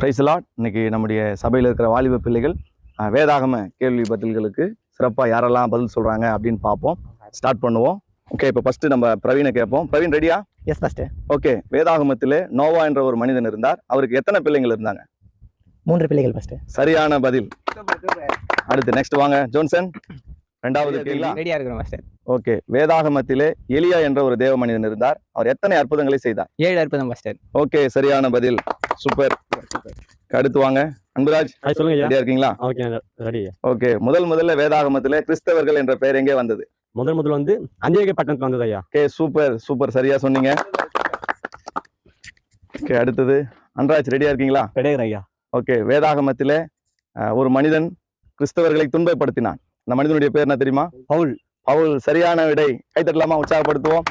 Price Lord. இன்னைக்கு நம்முடைய சபையில் இருக்கிற வாலிப பிள்ளைகள் வேதாகம கேள்வி பதில்களுக்கு சிறப்பாக யாரெல்லாம் பதில் சொல்கிறாங்க அப்படின்னு பார்ப்போம். ஸ்டார்ட் பண்ணுவோம். ஓகே, இப்போ ஃபஸ்ட்டு நம்ம பிரவீனை கேட்போம். பிரவீன் ரெடியா? Yes first. ஓகே, வேதாகமத்திலே நோவா என்ற ஒரு மனிதன் இருந்தார். அவருக்கு எத்தனை பிள்ளைங்கள் இருந்தாங்க? 3 பிள்ளைகள் ஃபர்ஸ்ட். சரியான பதில். அடுத்து நெக்ஸ்ட் வாங்க ஜோன்சன். ரெண்டாவது கேள்வி. ரெடியா இருக்கிறோம் ஃபர்ஸ்ட். ஓகே, வேதாகமத்திலே எலியா என்ற ஒரு தேவ மனிதன் இருந்தார். அவர் எத்தனை அற்புதங்களை செய்தார்? 7 அற்புதம் ஃபர்ஸ்ட். ஓகே, சரியான பதில். சூப்பர். அடுத்து வாங்க அன்புராஜ். சொல்லுங்க. ரெடியா இருக்கீங்களா? Okay, ready. ஓகே, முதல்ல வேதாகமத்திலே கிறிஸ்தவர்கள் என்ற பெயர் எங்கே வந்தது? முதல் வந்து அந்தியோகியா பட்டணத்துல வந்தது ஐயா. ஓகே, சூப்பர் சரியா சொன்னீங்க. ஓகே, அடுத்தது அன்ராஜ் ரெடியா இருக்கீங்களா? ரெடியா ஐயா. ஓகே, வேதாகமத்திலே ஒரு மனிதன் கிறிஸ்தவர்களை துன்பப்படுத்தினான். அந்த மனிதனுடைய பேர் என்ன தெரியுமா? பவுல். சரியான விடை. கைத்தட்டலாமா? உற்சாகப்படுத்துவோம்.